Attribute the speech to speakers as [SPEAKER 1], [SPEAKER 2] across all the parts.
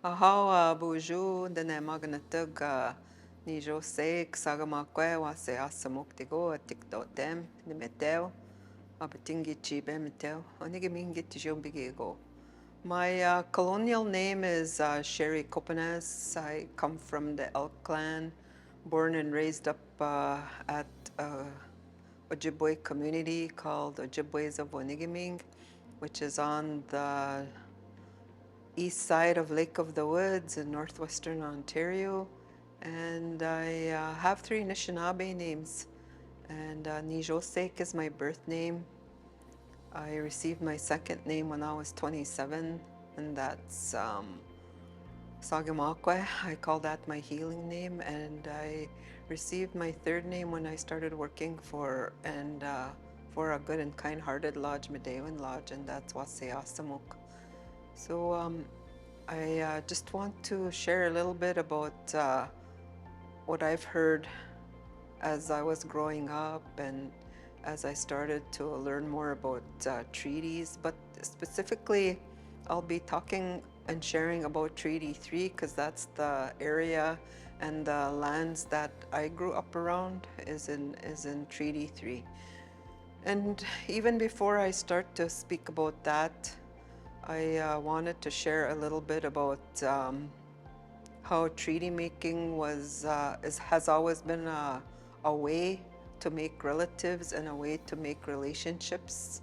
[SPEAKER 1] Ahawa buju dene magnatug ni jose xagamakwe wa se asamuktigo tiktotem ni meteo abatingi chibe meteo onigi mingi tijombigigo. My colonial name is Sherry Copenace. I come from the Elk clan, born and raised up at Ojibwe community called Ojibways of Onigaming, which is on the east side of Lake of the Woods in northwestern Ontario. And I have three Anishinaabe names. And Nijosek is my birth name. I received my second name when I was 27, and that's Sagamakwe. I call that my healing name. And I received my third name when I started working for a good and kind-hearted lodge, Medewan Lodge, and that's Waseasamuk. So I just want to share a little bit about what I've heard as I was growing up and as I started to learn more about treaties, but specifically I'll be talking and sharing about Treaty 3 because that's the area and the lands that I grew up around is in Treaty 3. And even before I start to speak about that, I wanted to share a little bit about how treaty making has always been a way to make relatives and a way to make relationships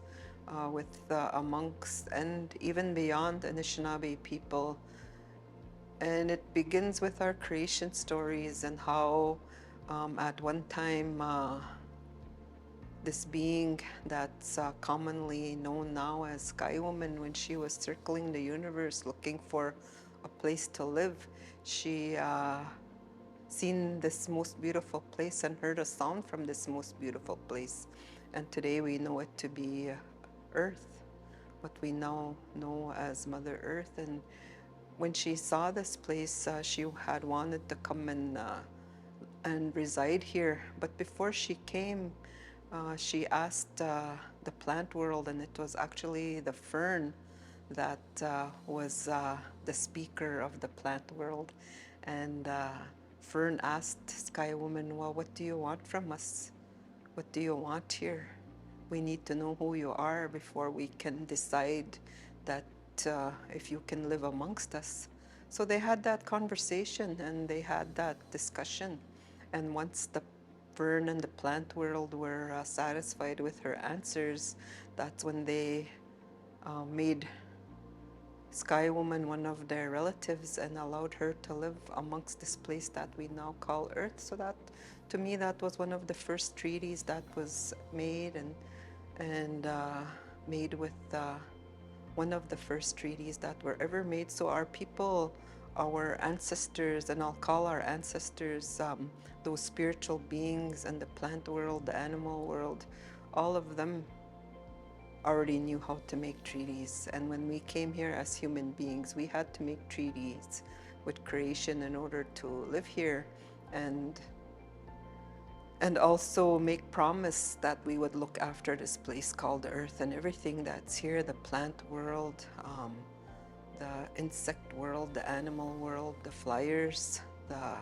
[SPEAKER 1] with amongst and even beyond Anishinaabe people. And it begins with our creation stories and how at one time this being that's commonly known now as Sky Woman, when she was circling the universe looking for a place to live, she seen this most beautiful place and heard a sound from this most beautiful place. And today we know it to be Earth, what we now know as Mother Earth. And when she saw this place, she had wanted to come and reside here. But before she came, she asked the plant world, and it was actually the fern that was the speaker of the plant world. And Fern asked Sky Woman, well, what do you want from us? What do you want here? We need to know who you are before we can decide that if you can live amongst us. So they had that conversation and they had that discussion. And once the fern and the plant world were satisfied with her answers, that's when they made Sky Woman one of their relatives and allowed her to live amongst this place that we now call Earth. So that, to me, that was one of the first treaties that was made and made with one of the first treaties that were ever made. So our people, our ancestors, and I'll call our ancestors those spiritual beings and the plant world, the animal world, all of them already knew how to make treaties. And when we came here as human beings, we had to make treaties with creation in order to live here and also make promise that we would look after this place called Earth and everything that's here, the plant world, the insect world, the animal world, the flyers, the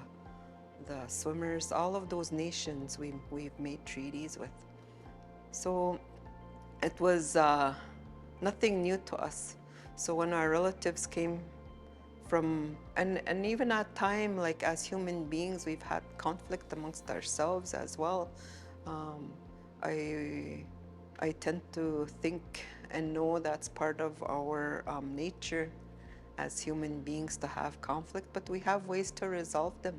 [SPEAKER 1] swimmers, all of those nations we've made treaties with. So it was nothing new to us. So when our relatives came from, and even at time, like as human beings, we've had conflict amongst ourselves as well. I tend to think and know that's part of our nature as human beings to have conflict, but we have ways to resolve them.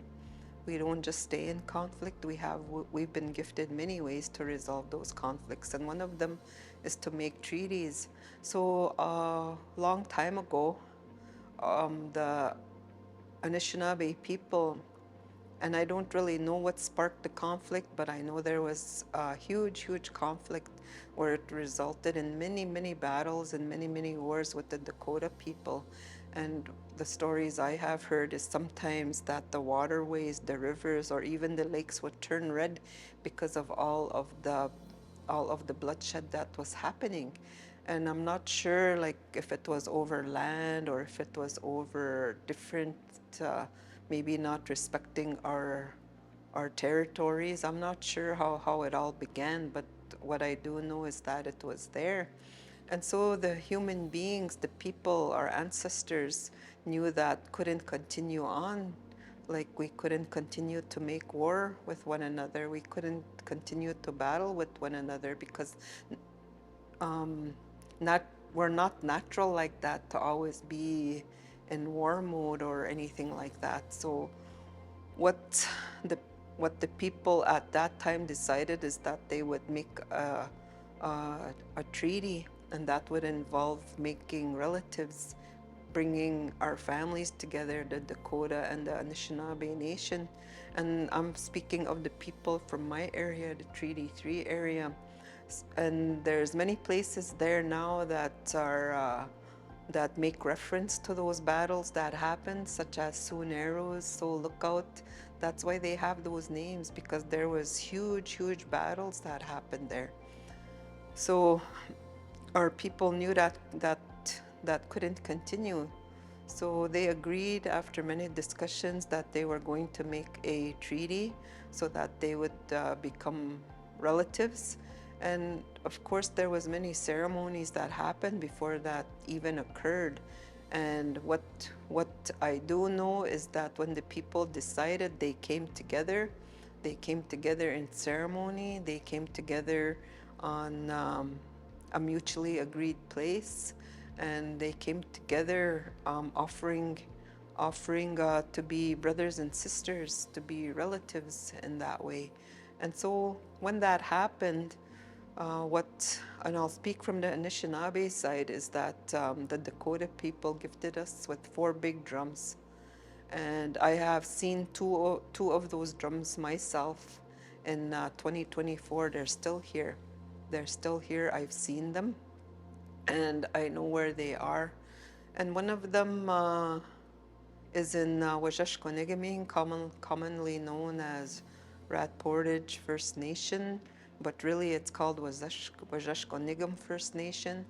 [SPEAKER 1] We don't just stay in conflict. We've been gifted many ways to resolve those conflicts, and one of them is to make treaties. So a long time ago, the Anishinaabe people, and I don't really know what sparked the conflict, but I know there was a huge, huge conflict where it resulted in many, many battles and many, many wars with the Dakota people. And the stories I have heard is sometimes that the waterways, the rivers, or even the lakes would turn red because of all of the bloodshed that was happening. And I'm not sure like if it was over land or if it was over different, maybe not respecting our territories. I'm not sure how it all began, but what I do know is that it was there. And so the human beings, the people, our ancestors knew that couldn't continue on. Like we couldn't continue to make war with one another. We couldn't continue to battle with one another because um, not we're not natural like that to always be in war mode or anything like that. So what the what the people at that time decided is that they would make a, a treaty, and that would involve making relatives, bringing our families together, the Dakota and the Anishinaabe Nation. And I'm speaking of the people from my area, the Treaty 3 area. And there's many places there now that are that make reference to those battles that happened, such as Sioux Narrows, Soul Lookout. That's why they have those names, because there was huge battles that happened there. So our people knew that couldn't continue. So they agreed after many discussions that they were going to make a treaty so that they would become relatives. And of course, there was many ceremonies that happened before that even occurred. And what I do know is that when the people decided, they came together. They came together in ceremony. They came together on a mutually agreed place, and they came together offering to be brothers and sisters, to be relatives in that way. And so when that happened, and I'll speak from the Anishinaabe side, is that the Dakota people gifted us with 4 big drums. And I have seen two of those drums myself in 2024. They're still here. They're still here. I've seen them and I know where they are. And one of them is in Wajashkonegaming, commonly known as Rat Portage First Nation, but really it's called Wajashkonegam First Nation.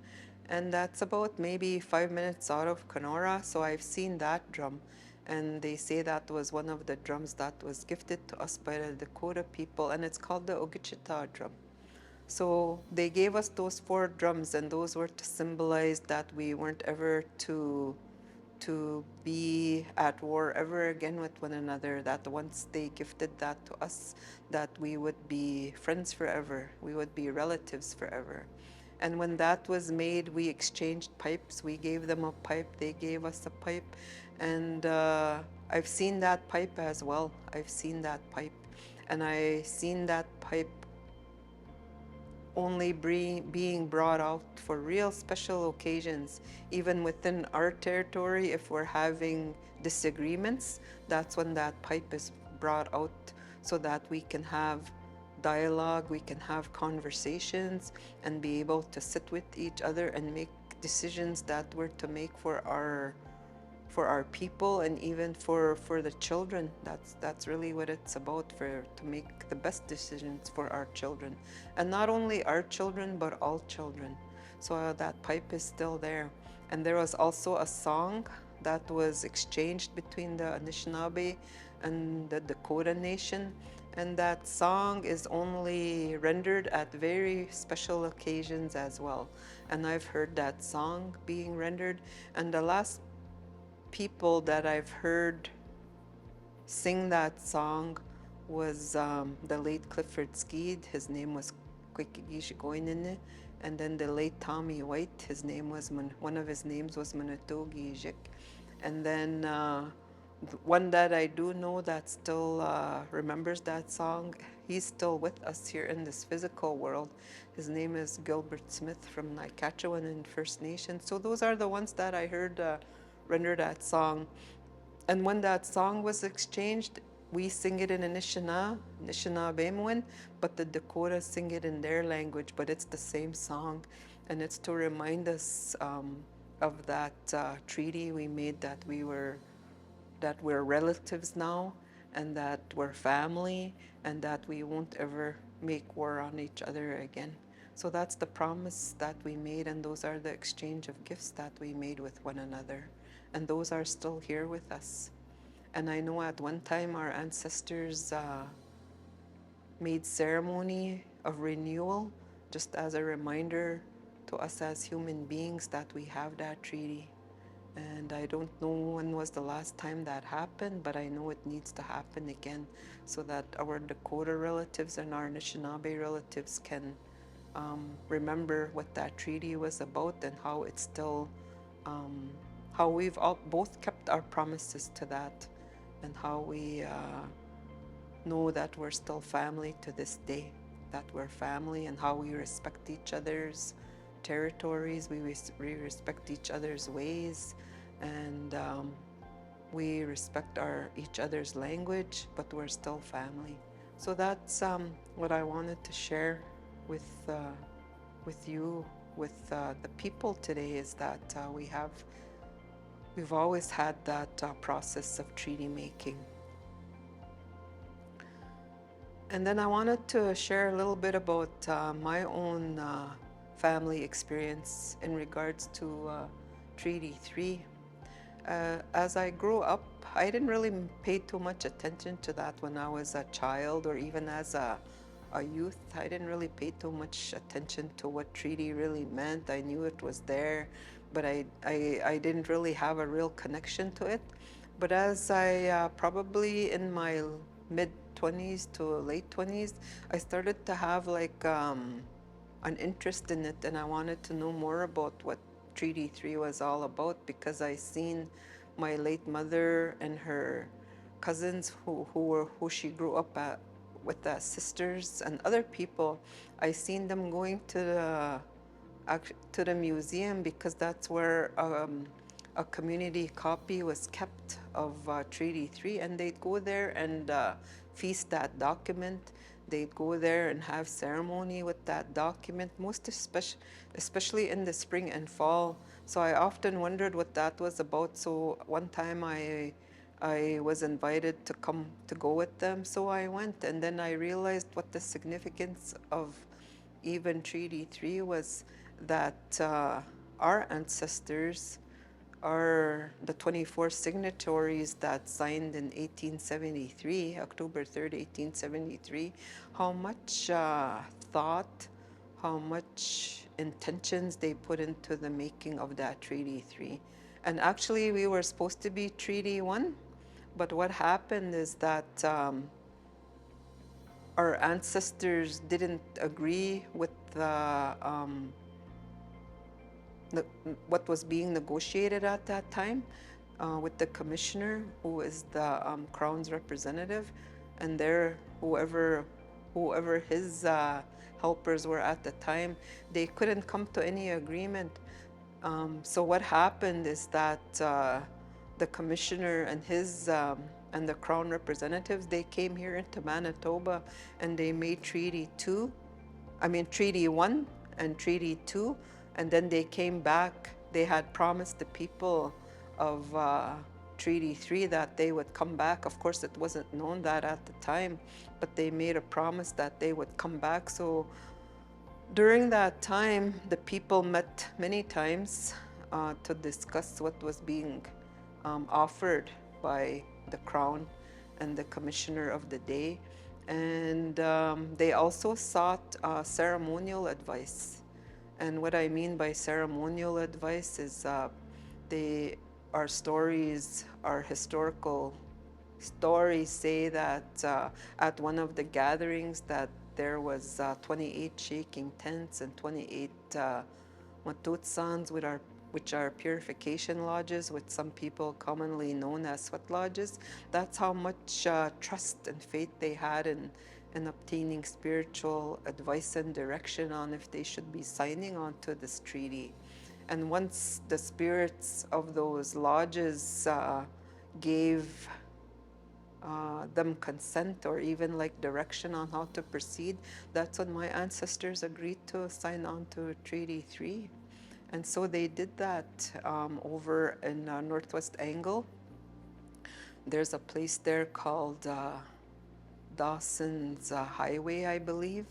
[SPEAKER 1] And that's about maybe 5 minutes out of Kenora, so I've seen that drum. And they say that was one of the drums that was gifted to us by the Dakota people, and it's called the Ogichita drum. So they gave us those 4 drums, and those were to symbolize that we weren't ever to be at war ever again with one another, that once they gifted that to us, that we would be friends forever, we would be relatives forever. And when that was made, we exchanged pipes. We gave them a pipe, they gave us a pipe. And I've seen that pipe as well. I've seen that pipe. And I seen that pipe only being brought out for real special occasions. Even within our territory, if we're having disagreements, that's when that pipe is brought out so that we can have dialogue, we can have conversations, and be able to sit with each other and make decisions that we're to make for our people, and even for the children. That's really what it's about, for to make the best decisions for our children, and not only our children but all children. So that pipe is still there. And there was also a song that was exchanged between the Anishinaabe and the Dakota Nation, and that song is only rendered at very special occasions as well. And I've heard that song being rendered, and the last people that I've heard sing that song was the late Clifford Skeed. His name was Quikigishigoinene. And then the late Tommy White, his name was one of his names was Manutogijik. And then one that I do know that still remembers that song, he's still with us here in this physical world. His name is Gilbert Smith from Nykatchewan First Nation. So those are the ones that I heard render that song. And when that song was exchanged, we sing it in Anishinaabe, but the Dakota sing it in their language, but it's the same song. And it's to remind us of that treaty we made, that we're relatives now, and that we're family, and that we won't ever make war on each other again. So that's the promise that we made, and those are the exchange of gifts that we made with one another. And those are still here with us. And I know at one time our ancestors made ceremony of renewal, just as a reminder to us as human beings that we have that treaty. And I don't know when was the last time that happened, but I know it needs to happen again so that our Dakota relatives and our Anishinaabe relatives can remember what that treaty was about and how it's still, how we've all both kept our promises to that, and how we know that we're still family to this day, that we're family, and how we respect each other's territories, we respect each other's ways, and we respect each other's language, but we're still family. So that's what I wanted to share with you, with the people today, is that we've always had that process of treaty making. And then I wanted to share a little bit about my own family experience in regards to Treaty 3. As I grew up, I didn't really pay too much attention to that when I was a child, or even as a youth. I didn't really pay too much attention to what treaty really meant. I knew it was there, but I didn't really have a real connection to it. But as I probably in my mid 20s to late 20s, I started to have like an interest in it, and I wanted to know more about what Treaty 3 was all about, because I seen my late mother and her cousins who she grew up with, the sisters and other people. I seen them going to the museum, because that's where a community copy was kept of Treaty 3, and they'd go there and feast that document. They'd go there and have ceremony with that document, especially in the spring and fall. So I often wondered what that was about. So one time I was invited to come to go with them, so I went, and then I realized what the significance of even Treaty 3 was, that our ancestors are the 24 signatories that signed in 1873, October 3rd, 1873, how much thought, how much intentions they put into the making of that Treaty 3. And actually, we were supposed to be Treaty 1, but what happened is that our ancestors didn't agree with what was being negotiated at that time with the commissioner, who is the Crown's representative, and whoever his helpers were at the time, they couldn't come to any agreement. So what happened is that the commissioner and his and the Crown representatives, they came here into Manitoba, and they made Treaty 1 and Treaty 2, and then they came back. They had promised the people of Treaty 3 that they would come back. Of course, it wasn't known that at the time, but they made a promise that they would come back. So during that time, the people met many times to discuss what was being offered by the Crown and the commissioner of the day. And they also sought ceremonial advice. And what I mean by ceremonial advice is our stories, our historical stories say that at one of the gatherings that there was 28 shaking tents and 28 matutsans, which are purification lodges, which some people commonly known as sweat lodges. That's how much trust and faith they had in obtaining spiritual advice and direction on if they should be signing on to this treaty. And once the spirits of those lodges gave them consent, or even like direction on how to proceed, that's when my ancestors agreed to sign on to Treaty 3. And so they did that over in Northwest Angle. There's a place there called Dawson's Highway, I believe.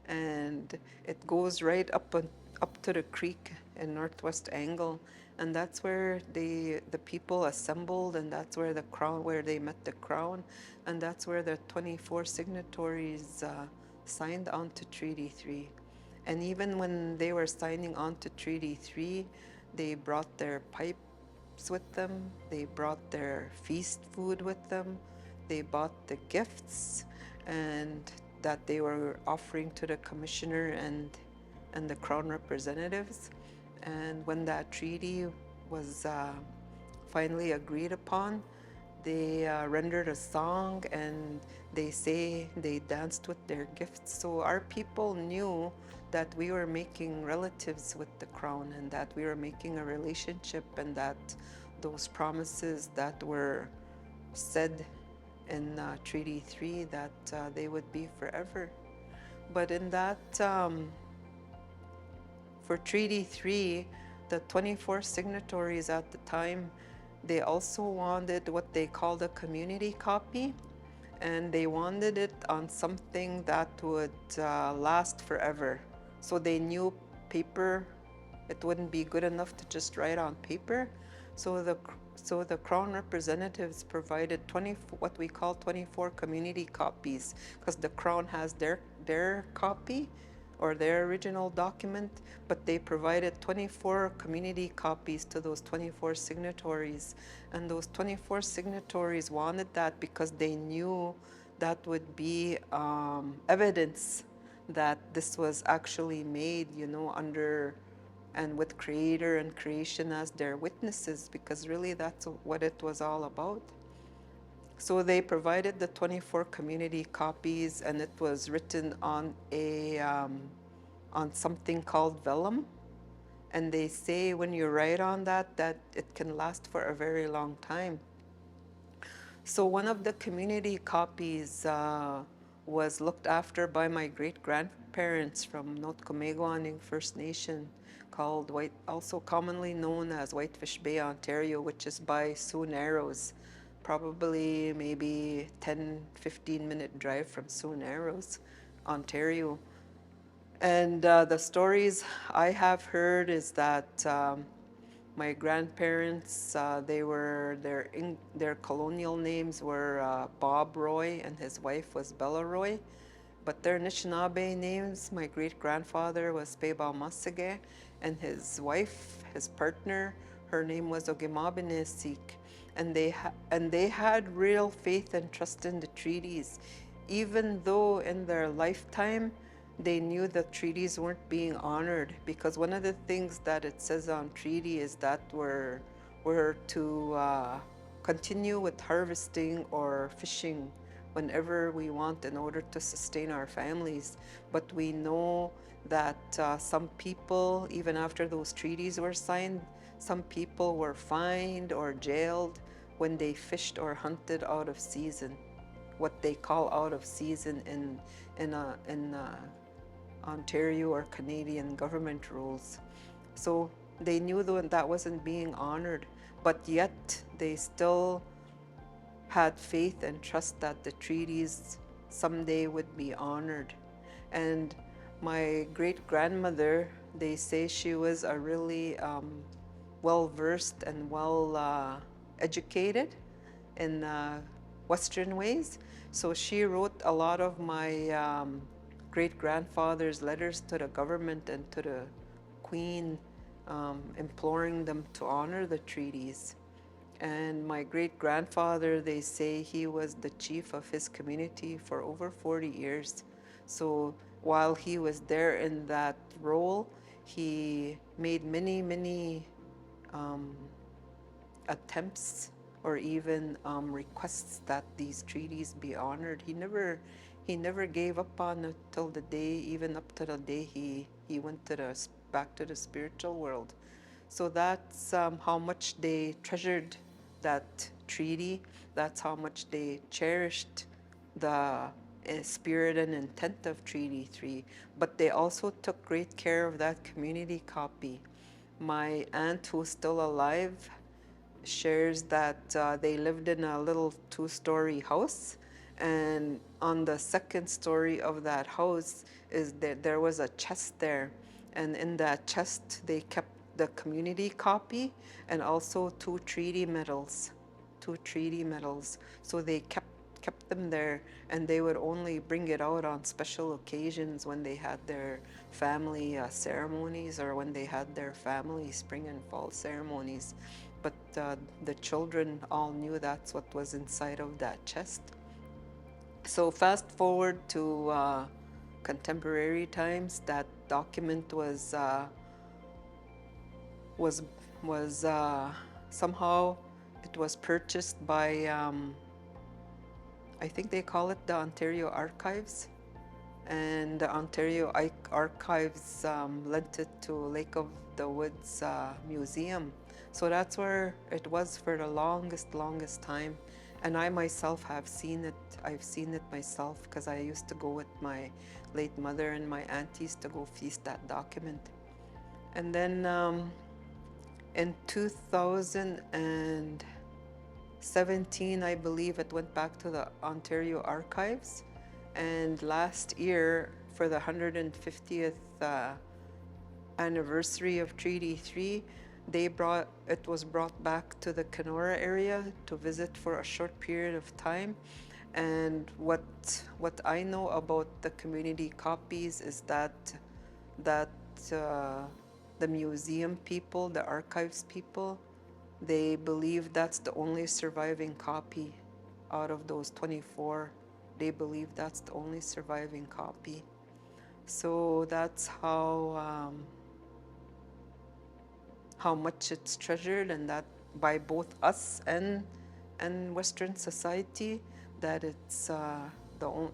[SPEAKER 1] and it goes right up to the creek in Northwest Angle, and that's where the people assembled, and that's where the crown, where they met the crown, and that's where the 24 signatories signed on to Treaty 3. And even when they were signing on to Treaty 3, they brought their pipes with them, they brought their feast food with them, they bought the gifts and that they were offering to the commissioner and the crown representatives. And when that treaty was finally agreed upon, they rendered a song, and they say they danced with their gifts. So our people knew that we were making relatives with the crown, and that we were making a relationship, and that those promises that were said in Treaty 3, that they would be forever. But in that, for Treaty 3, the 24 signatories at the time, they also wanted what they called a community copy, and they wanted it on something that would last forever. So they knew paper, it wouldn't be good enough to just write on paper. So the Crown representatives provided 20, what we call 24 community copies, because the Crown has their copy or their original document, but they provided 24 community copies to those 24 signatories. And those 24 signatories wanted that because they knew that would be evidence that this was actually made, under and with Creator and creation as their witnesses, because really that's what it was all about. So they provided the 24 community copies, and it was written on on something called vellum. And they say when you write on that, that it can last for a very long time. So one of the community copies was looked after by my great-grandparents from Notcomeguaning First Nation, called White, also commonly known as Whitefish Bay, Ontario, which is by Sioux Narrows, probably maybe 10-15 minute drive from Sioux Narrows, Ontario. And the stories I have heard is that my grandparents, their colonial names were Bob Roy, and his wife was Bella Roy. But their Anishinaabe names, my great-grandfather was Peba Masage, and his wife, his partner, her name was Ogimabinesik. And they had real faith and trust in the treaties, even though in their lifetime they knew that treaties weren't being honored, because one of the things that it says on treaty is that we're to continue with harvesting or fishing whenever we want in order to sustain our families. But we know that some people, even after those treaties were signed, some people were fined or jailed when they fished or hunted out of season, what they call out of season in Ontario or Canadian government rules. So they knew that wasn't being honored, but yet they still had faith and trust that the treaties someday would be honored. And my great-grandmother, they say she was a really well-versed and well-educated in Western ways. So she wrote a lot of my great-grandfather's letters to the government and to the Queen, imploring them to honor the treaties. And my great-grandfather, they say he was the chief of his community for over 40 years. So while he was there in that role, he made many, many attempts or even requests that these treaties be honored. He never gave up on it till the day, even up to the day he went to back to the spiritual world. So that's how much they treasured that treaty. That's how much they cherished the spirit and intent of Treaty 3. But they also took great care of that community copy. My aunt, who's still alive, shares that they lived in a little two-story house, and on the second story of that house is that there was a chest there, and in that chest they kept the community copy and also two treaty medals. So they kept them there, and they would only bring it out on special occasions when they had their family ceremonies, or when they had their family spring and fall ceremonies. But the children all knew that's what was inside of that chest. So fast forward to contemporary times, that document was was somehow it was purchased by I think they call it the Ontario Archives, and the Ontario Archives lent it to Lake of the Woods Museum. So that's where it was for the longest time. And I myself have seen it. I've seen it myself because I used to go with my late mother and my aunties to go feast that document. And then in 2017, I believe it went back to the Ontario Archives. And last year, for the 150th anniversary of Treaty 3, it was brought back to the Kenora area to visit for a short period of time. And what I know about the community copies is that the museum people, the archives people, they believe that's the only surviving copy out of those 24. They believe that's the only surviving copy. So that's how much it's treasured, and that by both us and Western society, that it's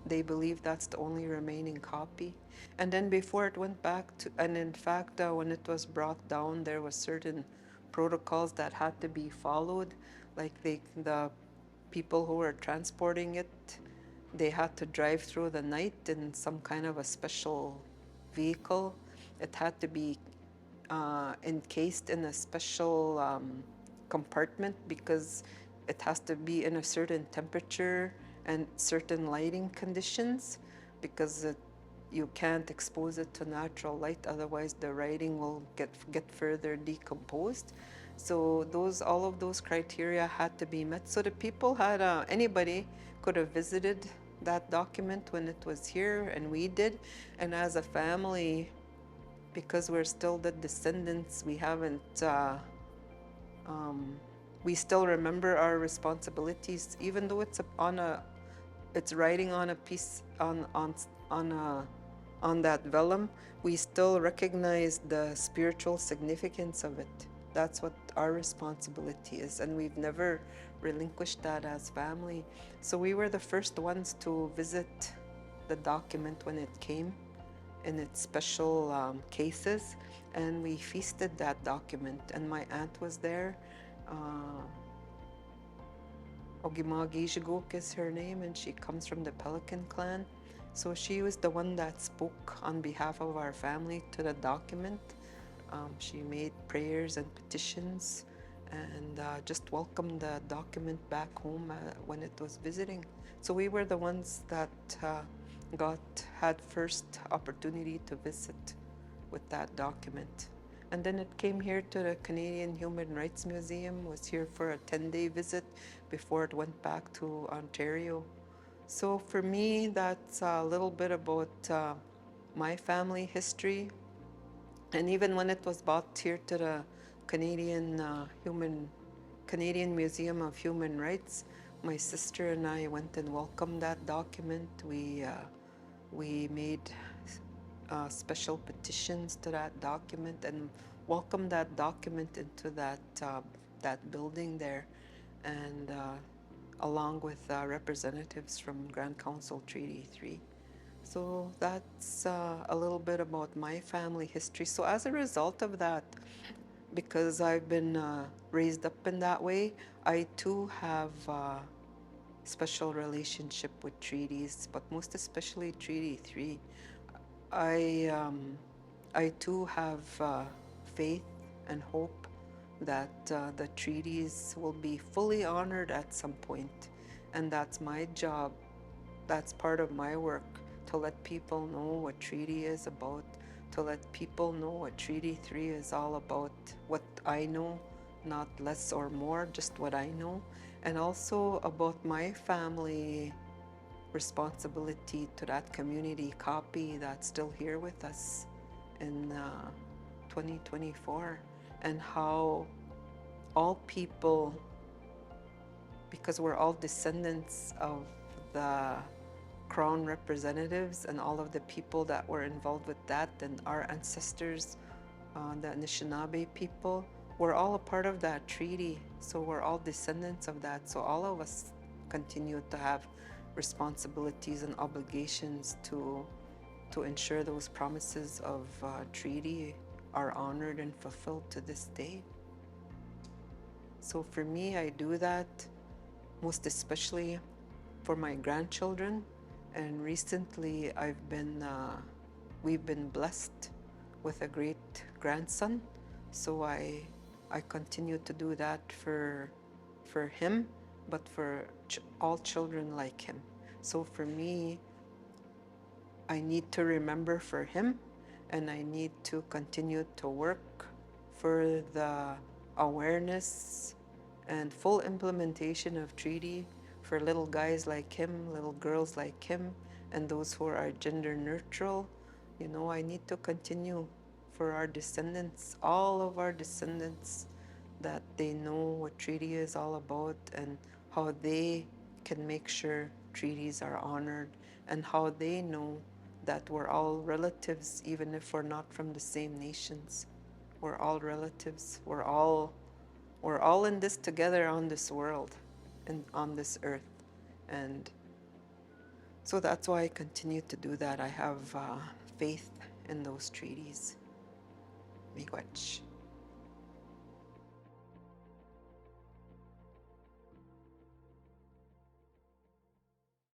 [SPEAKER 1] they believe that's the only remaining copy. And then before it went back to, and in fact, when it was brought down, there was certain protocols that had to be followed, like the people who were transporting it, they had to drive through the night in some kind of a special vehicle. It had to be encased in a special compartment because it has to be in a certain temperature and certain lighting conditions, because you can't expose it to natural light, otherwise the writing will get further decomposed. So all of those criteria had to be met. So the people had anybody could have visited that document when it was here, and we did. And as a family, because we're still the descendants, we haven't we still remember our responsibilities, even though it's writing on a piece on that vellum. We still recognize the spiritual significance of it. That's what our responsibility is, and we've never relinquished that as family. So we were the first ones to visit the document when it came in its special cases, and we feasted that document. And my aunt was there. Ogimagijigok is her name, and she comes from the Pelican clan. So she was the one that spoke on behalf of our family to the document. She made prayers and petitions, and just welcomed the document back home when it was visiting. So we were the ones that had first opportunity to visit with that document. And then it came here to the Canadian Human Rights Museum, was here for a 10-day visit before it went back to Ontario. So for me, that's a little bit about my family history. And even when it was brought here to the Canadian Museum of Human Rights, my sister and I went and welcomed that document. We made special petitions to that document and welcomed that document into that building there, and along with representatives from Grand Council Treaty 3. So that's a little bit about my family history. So as a result of that, because I've been raised up in that way, I too have special relationship with treaties, but most especially Treaty 3. I too have faith and hope that the treaties will be fully honored at some point, and that's my job. That's part of my work, to let people know what Treaty is about, to let people know what Treaty 3 is all about, what I know, not less or more, just what I know, and also about my family responsibility to that community copy that's still here with us in 2024, and how all people, because we're all descendants of the crown representatives and all of the people that were involved with that, and our ancestors, the Anishinaabe people, we're all a part of that treaty. So we're all descendants of that. So all of us continue to have responsibilities and obligations to ensure those promises of treaty are honored and fulfilled to this day. So for me, I do that most especially for my grandchildren. And recently, we've been blessed with a great grandson. So I continue to do that for him, but for all children like him. So for me, I need to remember for him, and I need to continue to work for the awareness and full implementation of treaty for little guys like him, little girls like him, and those who are gender neutral. You know, I need to continue for our descendants, all of our descendants, that they know what treaty is all about and how they can make sure treaties are honored, and how they know that we're all relatives, even if we're not from the same nations. We're all relatives. We're all in this together on this world and on this earth. And so that's why I continue to do that. I have faith in those treaties. Miigwech.